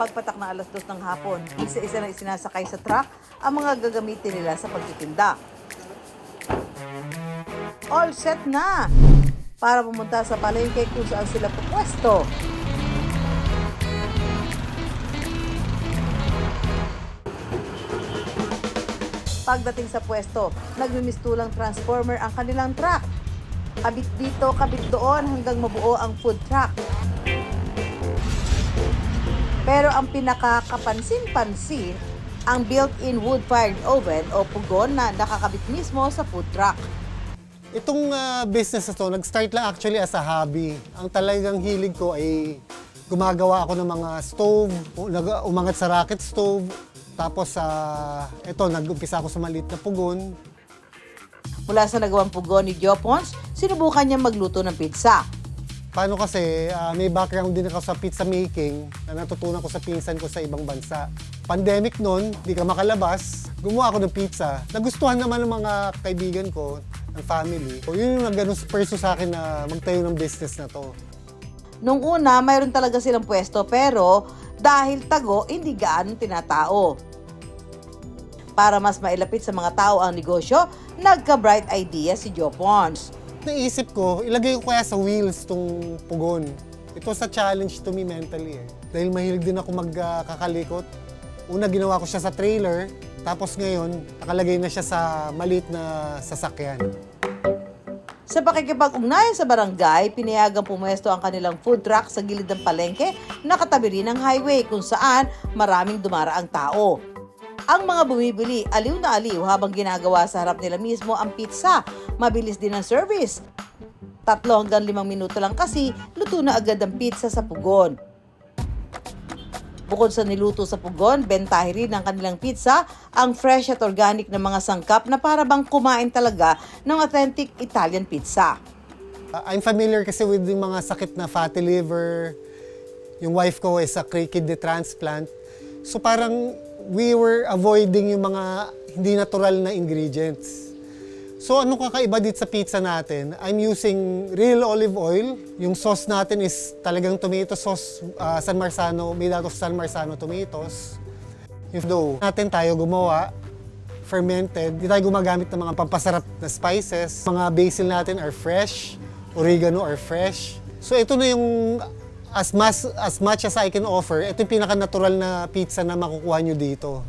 Pagpatak ng alas 2 ng hapon, isa-isa na isinasakay sa truck ang mga gagamitin nila sa pagtitinda. All set na para pumunta sa palengke kung saan sila pupwesto. Pagdating sa pwesto, nagmimistulang transformer ang kanilang truck. Kabit dito, kabit doon hanggang mabuo ang food truck. Pero ang pinakakapansin-pansin, ang built-in wood-fired oven o pugon na nakakabit mismo sa food truck. Itong business na to, nag-start lang actually as a hobby. Ang talagang hilig ko ay gumagawa ako ng mga stove, umangat sa rocket stove. Tapos, ito, nag-umpisa ako sa maliit na pugon. Mula sa nagawang pugon ni Jopons, sinubukan niya magluto ng pizza. Paano kasi, may background din ako sa pizza making na natutunan ko sa pinsan ko sa ibang bansa. Pandemic noon, di ka makalabas, gumawa ako ng pizza. Nagustuhan naman ng mga kaibigan ko, ng family. So, yun yung nag-ganong perso sa akin na magtayo ng business na to. Nung una, mayroon talaga silang pwesto pero dahil tago, hindi gaanong tinatao. Para mas mailapit sa mga tao ang negosyo, nagka-bright idea si Jopons. Naisip ko, ilagay ko kaya sa wheels tong pugon. Ito sa challenge to me mentally eh. Dahil mahilig din ako magkakalikot. Una ginawa ko siya sa trailer, tapos ngayon, nakalagay na siya sa maliit na sasakyan. Sa pakikipag-ugnayan sa barangay, pinayagang pumuesto ang kanilang food truck sa gilid ng palengke na katabi rin ng highway kung saan maraming dumaraang tao. Ang mga bumibili, aliw na aliw habang ginagawa sa harap nila mismo ang pizza. Mabilis din ang service. 3 hanggang 5 minuto lang kasi luto na agad ang pizza sa pugon. Bukod sa niluto sa pugon, bentahe rin ng kanilang pizza ang fresh at organic na mga sangkap na para bang kumain talaga ng authentic Italian pizza. I'm familiar kasi with yung mga sakit na fatty liver. Yung wife ko is a kidney transplant. So parang we were avoiding yung mga hindi natural na ingredients. So ano kakaiba dito sa pizza natin? I'm using real olive oil. Yung sauce natin is talagang tomato sauce, San Marzano, made out of San Marzano tomatoes. Yung dough natin tayo gumawa, fermented. Di tayo gumagamit ng mga pampasarap na spices. Mga basil natin are fresh, oregano are fresh. So ito na yung as much as I can offer, ito yung pinaka-natural na pizza na makukuha nyo dito.